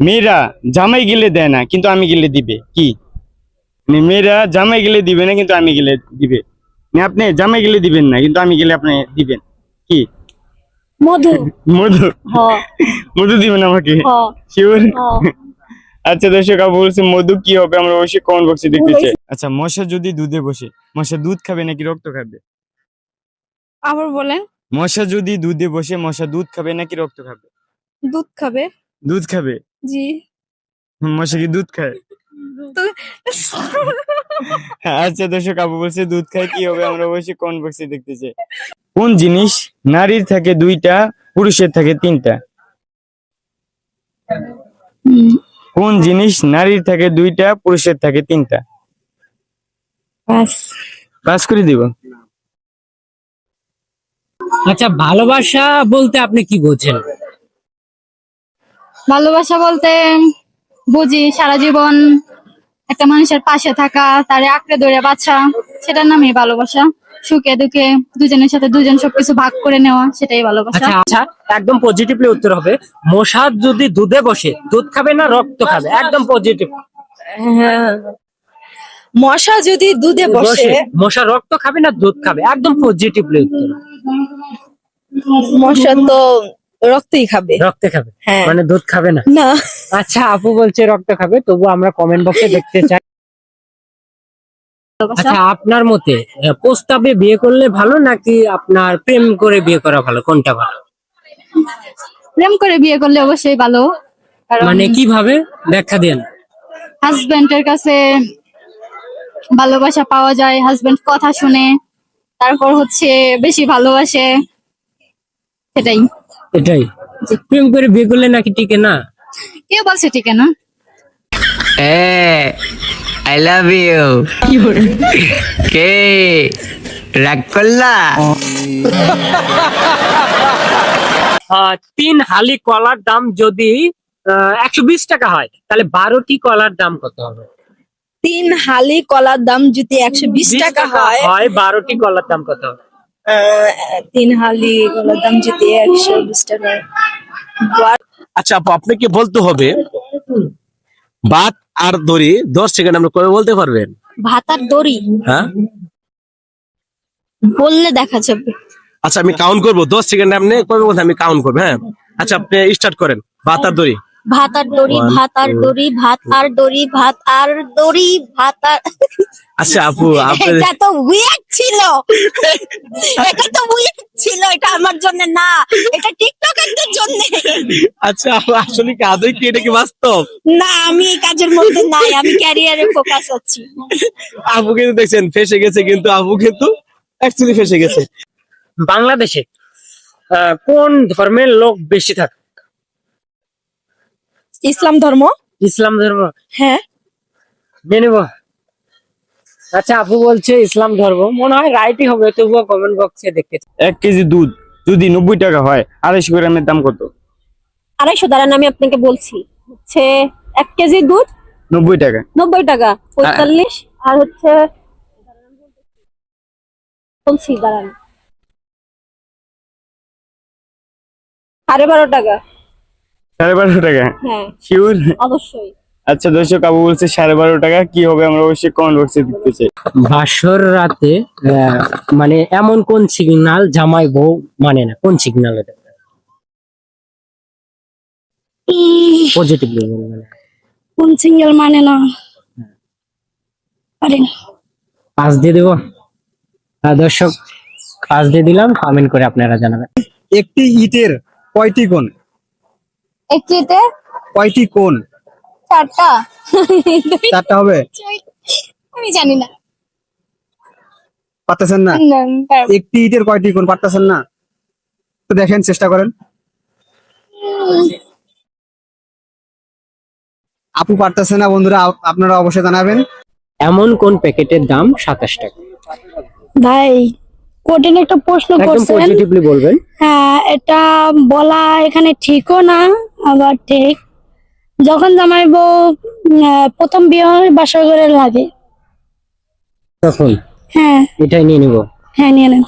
মেয়েরা জামাই গেলে দেয় না কিন্তু আমি গেলে দিবে কি? মেয়েরা জামাই গেলে দিবে না কিন্তু আমি গেলে দিবে। আপনি জামাই গেলে দিবেন না কিন্তু আমি গেলে আপনি দিবেন কি? মধু। মধু। হ। মধু দিবেন আমাকে? হ। শিওর? হ। আচ্ছা দর্শক, আপু বলছে মধু কি হবে আমরা অবশ্যই কমেন্ট বক্সে দেখতে চাই। আচ্ছা, মশা যদি দুধে বসে, মশা দুধ খাবে নাকি রক্ত খাবে? আবার বলেন। মশা যদি দুধে বসে, মশা দুধ খাবে নাকি রক্ত খাবে? দুধ খাবে। দুধ খাবে? জি। মশা কি দুধ খায়? তো আচ্ছা দর্শক, আপু বলছে দুধ খায়, কি হবে আমরা অবশ্যই কমেন্ট বক্সে দেখতে চাই। কোন জিনিস নারীর থাকে দুইটা, পুরুষের থাকে তিনটা? কোন জিনিস নারীর থাকে দুইটা, পুরুষের থাকে তিনটা? বাস। পাস করে দিব। আচ্ছা, ভালোবাসা বলতে আপনি কি বোঝেন? ভালোবাসা বলতে বুঝি সারা জীবন একটা মানুষের পাশে থাকা, তারে আঁকড়ে ধরে বাঁচা, সেটার নামই ভালোবাসা। সুখে দুঃখে দুজনের সাথে দুজন সবকিছু ভাগ করে নেওয়া, সেটাই ভালোবাসা। আচ্ছা আচ্ছা, একদম পজিটিভলি উত্তর হবে। মশা যদি দুধে বসে, দুধ খাবে না রক্ত খাবে? একদম পজিটিভ। হ্যাঁ। মশা যদি দুধে বসে, মশা রক্ত খাবে না দুধ খাবে? একদম পজিটিভলি উত্তর। মশা তো রক্তই খাবে। রক্তে খাবে, হ্যাঁ। মানে দুধ খাবে না? না। আচ্ছা, আপু বলছে রক্ত খাবে, তবু আমরা কমেন্ট বক্সে দেখতে চাই। আচ্ছা, আপনার মতে প্রস্তাবে বিয়ে করলে ভালো নাকি আপনার প্রেম করে বিয়ে করা ভালো, কোনটা ভালো? প্রেম করে বিয়ে করলে অবশ্যই ভালো, কারণ মানে কিভাবে ব্যাখ্যা দেন? হাজবেন্ডের কাছে ভালোবাসা পাওয়া যায়, হাজবেন্ড কথা শুনে, তারপর হচ্ছে বেশি ভালোবাসে, সেটাই। এটাই। প্রেম করে বিয়ে করলে নাকি টিকে না? কে বলছে ঠিক না? I love you. কে রাগ করলা? 3 হালি কলার দাম যদি 120 টাকা হয়, তাহলে 12টি কলার দাম কত হবে? 3 হালি কলার দাম যদি 120 টাকা হয়, 12টি কলার দাম কত হবে? 3 হালি কলার দাম যদি 120 টাকা হয়। আচ্ছা আপু, আপনাকে বলতে হবে ভাত আর দড়ি 10 সেকেন্ড আপনি কবে বলতে পারবেন? ভাত আর দড়ি হ্যাঁ, বললে দেখা যাবে। আচ্ছা আমি কাউন্ট করবো 10 সেকেন্ড, আপনি কবে বলতে আমি কাউন্ট করবো। হ্যাঁ, আচ্ছা আপনি স্টার্ট করেন। ভাত আর দড়ি। ভাত আর দড়ি, ভাত আর দড়ি, ভাত আর দড়ি, ভাত আর দড়ি, ভাত আর। আচ্ছা আপু, আপনি এটা তো উইয়ার্ড ছিল, এটা তো উইয়ার্ড ছিল, এটা আমার জন্য না, এটা টিকটকারদের জন্য। আচ্ছা আপু, আসলে কি আদৌ কি এটা কি বাস্তব? না, আমি এই কাজের মধ্যে নাই, আমি ক্যারিয়ারে ফোকাস আছি। আপু কিন্তু দেখছেন ফেসে গেছে, কিন্তু আপু কিন্তু অ্যাকচুয়ালি ফেসে গেছে। বাংলাদেশে কোন ধর্মের লোক বেশি থাকে? ইসলাম ধর্ম। ইসলাম ধর্ম? হ্যাঁ। মেনে নেব। আচ্ছা, আপু বলছে ইসলাম ধর্ম, মনে হয় রাইটই হবে, তবুও কমেন্ট বক্সে দেখতে চাই। 1 কেজি দুধ যদি 90 টাকা হয়, 250 গ্রামের দাম কত? 250, দাঁড়ান আমি আপনাকে বলছি, হচ্ছে 1 কেজি দুধ 90 টাকা। 90 টাকা, 45, আর হচ্ছে বলছি দাঁড়ান 12.5 টাকা। 12.5 টাকা? হ্যাঁ শিওর? অবশ্যই। আচ্ছা দর্শক, আপু বলছে 12.5 টাকা, কি হবে আমরা অবশ্যই কমেন্ট বক্সে দেখতে চাই। ভাসর রাতে মানে এমন কোন সিগন্যাল জামাই বউ মানে না, কোন সিগন্যাল এটা? পজিটিভলি বলবেন। কোন সিঙ্গেল মানে না, পারি না। 5 দিয়ে দেবো। দর্শক, 5 দিয়ে দিলাম, কমেন্ট করে আপনারা জানাবেন। একটি ইটের কয়টি কোণ? একটিতে কয়টি কোণ? 4টা। 4টা হবে? আমি জানি না। পারতেছেন না? একটি ইটের কয়টি কোণ পারতেছেন না? তো দেখেন, চেষ্টা করেন। আপু পারতেছে না, বন্ধুরা আপনারা অবশ্যই জানাবেন। এমন কোন প্যাকেটের দাম 27 টাকা? ভাই, কঠিন একটা প্রশ্ন একদম করছেন। পজিটিভলি বলবেন। হ্যাঁ, এটা বলা এখানে ঠিকও না, আবার ঠিক। যখন জামাই বউ প্রথম বিয়ে হয়, বাসর ঘরে লাগে। তখন হ্যাঁ। এটাই নিয়ে নিব। হ্যাঁ, নিয়ে নেন।